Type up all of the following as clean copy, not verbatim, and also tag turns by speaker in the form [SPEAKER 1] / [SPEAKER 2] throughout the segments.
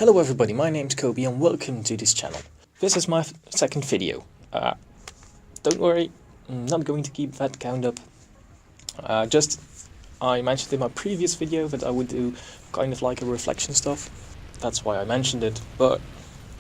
[SPEAKER 1] Hello everybody, my name's Kobe and welcome to this channel. This is my second video. Don't worry, I'm not going to keep that count up. I mentioned in my previous video that I would do kind of like a reflection stuff. That's why I mentioned it, but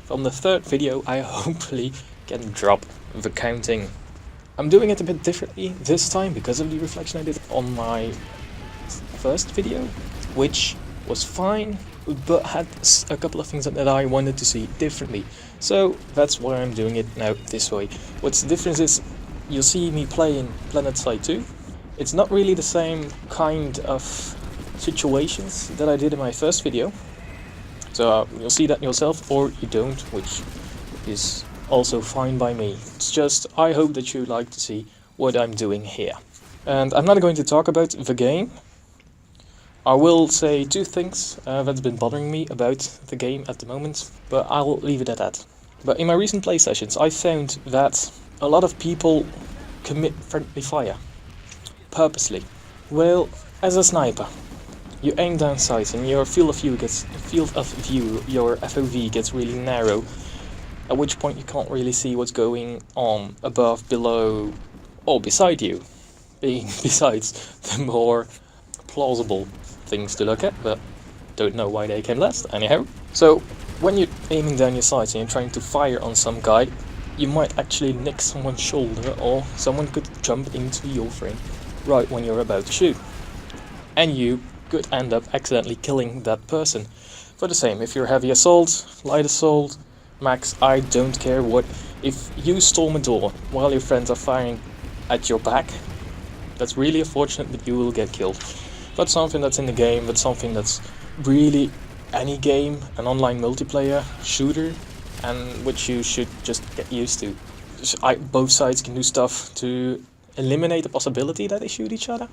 [SPEAKER 1] from the third video I hopefully can drop the counting. I'm doing it a bit differently this time because of the reflection I did on my first video, which was fine, but had a couple of things that I wanted to see differently. So that's why I'm doing it now this way. What's the difference is you'll see me playing PlanetSide2. It's not really the same kind of situations that I did in my first video. So you'll see that yourself, or you don't, which is also fine by me. It's just I hope that you like to see what I'm doing here. And I'm not going to talk about the game. I will say two things that's been bothering me about the game at the moment, but I'll leave it at that. But in my recent play sessions I found that a lot of people commit friendly fire purposely. Well, as a sniper, you aim down sights and your field of view, your FOV gets really narrow, at which point you can't really see what's going on above, below, or beside you, being besides the more plausible things to look at, but don't know why they came last, anyhow. So when you're aiming down your sights and you're trying to fire on some guy, you might actually nick someone's shoulder, or someone could jump into your frame right when you're about to shoot, and you could end up accidentally killing that person. For the same, if you're heavy assault, light assault, max, I don't care what, if you storm a door while your friends are firing at your back, that's really unfortunate, but you will get killed. That's something that's in the game, that's something that's really any game, an online multiplayer shooter, and which you should just get used to. Both sides can do stuff to eliminate the possibility that they shoot each other,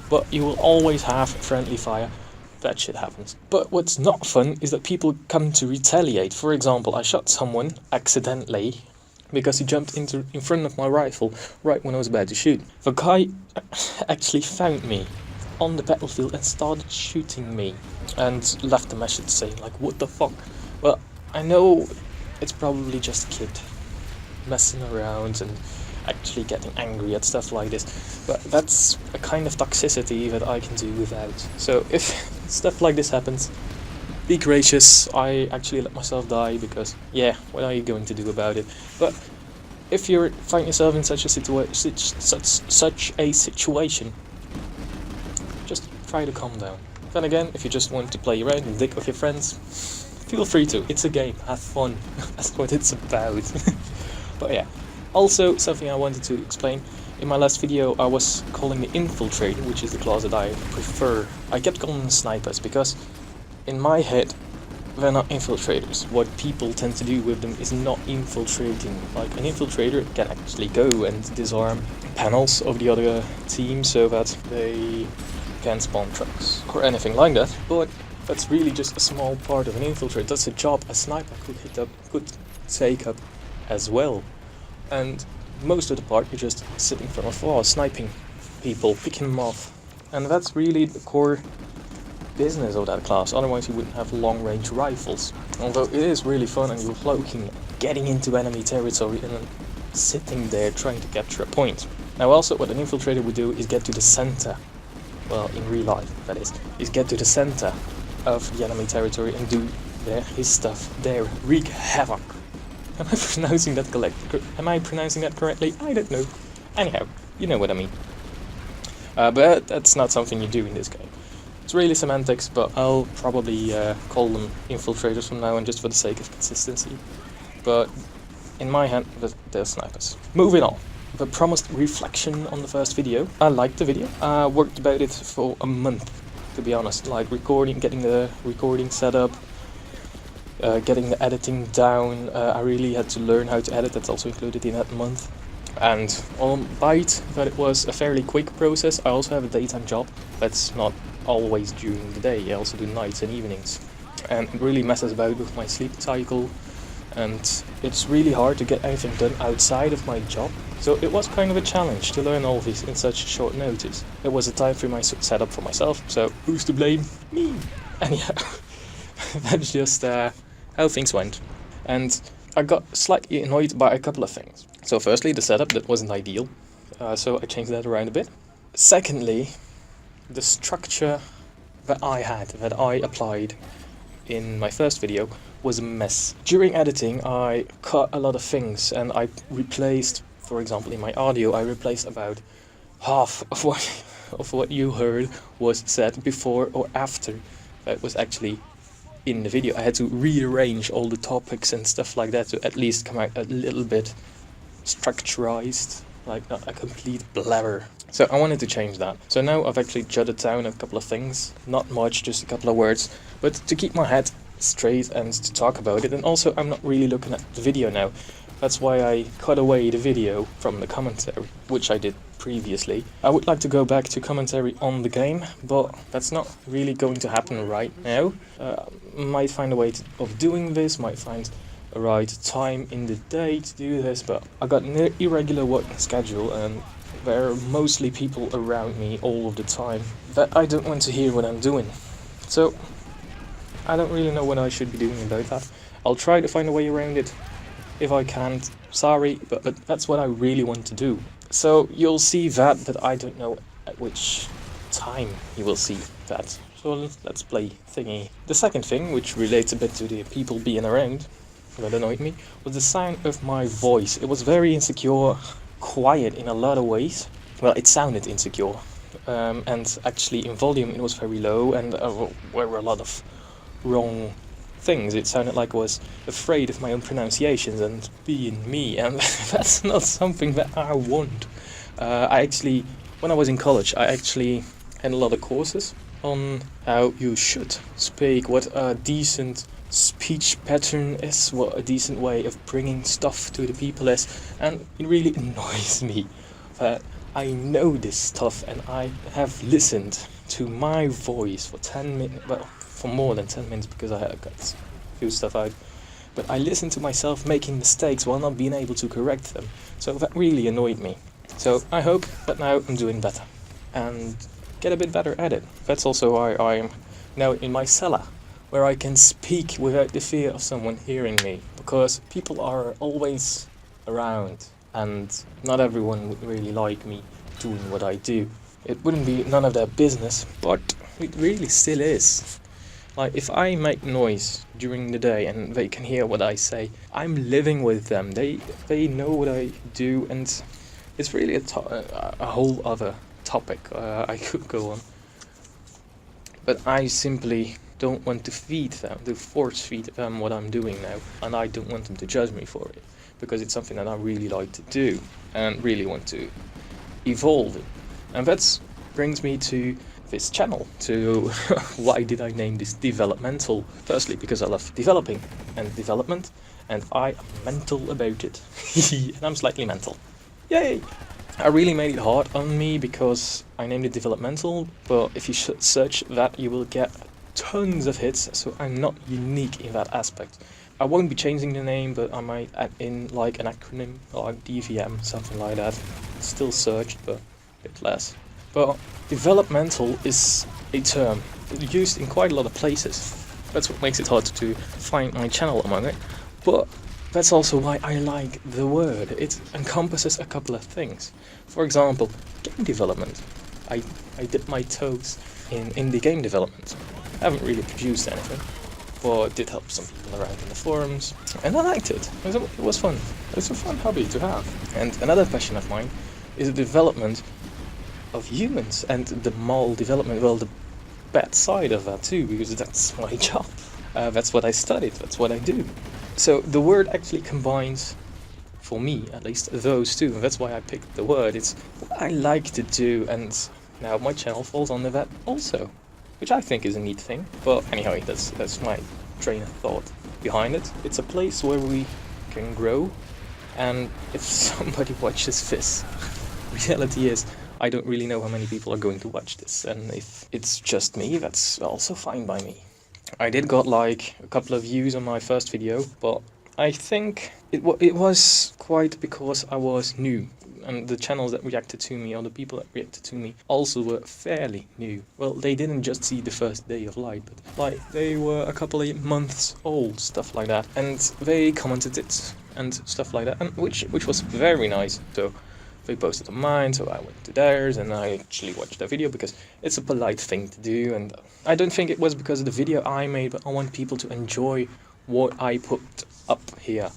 [SPEAKER 1] but you will always have friendly fire. That shit happens. But what's not fun is that people come to retaliate. For example, I shot someone accidentally because he jumped in front of my rifle right when I was about to shoot. The guy actually found me on the battlefield and started shooting me and left a message saying like, what the fuck. Well, I know it's probably just a kid messing around and actually getting angry at stuff like this, but that's a kind of toxicity that I can do without. So if stuff like this happens, be gracious. I actually let myself die because, yeah, what are you going to do about it? But if you find yourself in such a situation, just try to calm down. Then again, if you just want to play around and dick with your friends, feel free to. It's a game, have fun. That's what it's about. But yeah, also something I wanted to explain. In my last video I was calling the infiltrator, which is the class that I prefer. I kept calling them snipers because in my head they're not infiltrators. What people tend to do with them is not infiltrating. Like an infiltrator can actually go and disarm panels of the other team so that they can spawn trucks or anything like that, but that's really just a small part of an infiltrator. That's a job a sniper could take up as well, and most of the part you're just sitting from afar sniping people, picking them off, and that's really the core business of that class. Otherwise you wouldn't have long range rifles, although it is really fun and you're cloaking, getting into enemy territory and then sitting there trying to capture a point. Now also what an infiltrator would do is get to the center, well, in real life, that is get to the center of the enemy territory and do his stuff there, wreak havoc. Am I pronouncing that correctly? I don't know. Anyhow, you know what I mean. But that's not something you do in this game. It's really semantics, but I'll probably call them infiltrators from now on just for the sake of consistency. But in my hand, they're snipers. Moving on. The promised reflection on the first video. I liked the video. I worked about it for a month, to be honest. Like getting the recording set up, getting the editing down. I really had to learn how to edit. That's also included in that month. And albeit that it was a fairly quick process, I also have a daytime job. That's not always during the day. I also do nights and evenings. And it really messes about with my sleep cycle. And it's really hard to get anything done outside of my job. So it was kind of a challenge to learn all this in such short notice. It was a time for my setup for myself, so who's to blame? Me! Anyhow, that's just how things went. And I got slightly annoyed by a couple of things. So firstly, the setup, that wasn't ideal. So I changed that around a bit. Secondly, the structure that I applied in my first video was a mess. During editing, I cut a lot of things and I replaced, for example, in my audio, I replaced about half of what you heard was said before or after that was actually in the video. I had to rearrange all the topics and stuff like that to at least come out a little bit structurized, like not a complete blabber. So I wanted to change that. So now I've actually jotted down a couple of things, not much, just a couple of words, but to keep my head straight and to talk about it. And also I'm not really looking at the video now. That's why I cut away the video from the commentary, which I did previously. I would like to go back to commentary on the game, but that's not really going to happen right now. Might find a way of doing this, might find a right time in the day to do this, but I got an irregular working schedule and there are mostly people around me all of the time that I don't want to hear what I'm doing. So I don't really know what I should be doing about that. I'll try to find a way around it. If I can't, sorry, but that's what I really want to do. So you'll see that, but I don't know at which time you will see that. So let's play thingy. The second thing, which relates a bit to the people being around, that annoyed me, was the sound of my voice. It was very insecure, quiet in a lot of ways. Well, it sounded insecure. And actually in volume it was very low and there were a lot of wrong things. It sounded like I was afraid of my own pronunciations and being me, and that's not something that I want. When I was in college, I actually had a lot of courses on how you should speak, what a decent speech pattern is, what a decent way of bringing stuff to the people is, and it really annoys me that I know this stuff and I have listened to my voice for 10 minutes, well, for more than 10 minutes because I had got a few stuff out, but I listened to myself making mistakes while not being able to correct them, so that really annoyed me. So I hope that now I'm doing better and get a bit better at it. That's also why I'm now in my cellar, where I can speak without the fear of someone hearing me, because people are always around and not everyone would really like me doing what I do. It wouldn't be none of their business, but it really still is. Like, if I make noise during the day and they can hear what I say, I'm living with them. They know what I do, and it's really a whole other topic I could go on. But I simply don't want to force feed them what I'm doing now, and I don't want them to judge me for it, because it's something that I really like to do and really want to evolve in. And that brings me to this channel, to why did I name this developmental? Firstly, because I love developing and development, and I am mental about it. And I'm slightly mental. Yay! I really made it hard on me because I named it developmental, but if you search that you will get tons of hits, so I'm not unique in that aspect. I won't be changing the name, but I might add in like an acronym, like DVM, something like that. It's still searched, but a bit less. But developmental is a term used in quite a lot of places. That's what makes it hard to find my channel among it. But that's also why I like the word. It encompasses a couple of things. For example, game development. I dipped my toes in indie game development. I haven't really produced anything, but did help some people around in the forums, and I liked it. It was fun. It's a fun hobby to have. And another passion of mine is the development of humans and the moral development, well, the bad side of that too, because that's my job. That's what I studied, that's what I do. So the word actually combines, for me at least, those two, and that's why I picked the word. It's what I like to do, and now my channel falls under that also, which I think is a neat thing. But anyway, that's my train of thought behind it. It's a place where we can grow, and if somebody watches this, reality is I don't really know how many people are going to watch this, and if it's just me, that's also fine by me. I did got like a couple of views on my first video, but I think it was quite because I was new. and the channels that reacted to me, or the people that reacted to me, also were fairly new. Well, they didn't just see the first day of light, but like they were a couple of months old, stuff like that, and they commented it and stuff like that, and which was very nice. So they posted on mine, so I went to theirs, and I actually watched their video because it's a polite thing to do, and I don't think it was because of the video I made, but I want people to enjoy what I put up here.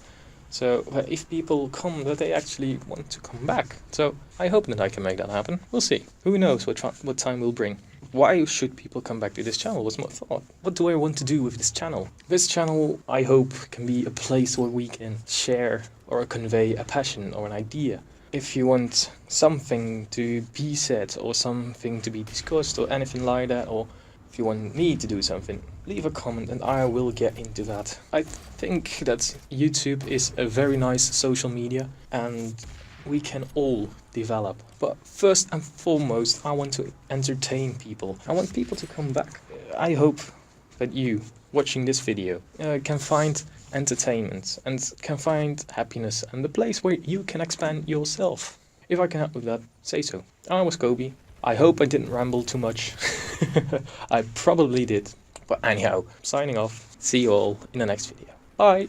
[SPEAKER 1] So if people come, that they actually want to come back. So I hope that I can make that happen. We'll see. Who knows what time will bring. Why should people come back to this channel was my thought. What do I want to do with this channel? This channel, I hope, can be a place where we can share or convey a passion or an idea. If you want something to be said or something to be discussed or anything like that, or if you want me to do something, leave a comment and I will get into that. I think that YouTube is a very nice social media and we can all develop. But first and foremost, I want to entertain people. I want people to come back. I hope that you, watching this video, can find entertainment and can find happiness and the place where you can expand yourself. If I can help with that, say so. I was Kobe. I hope I didn't ramble too much. I probably did. But anyhow, signing off. See you all in the next video. Bye!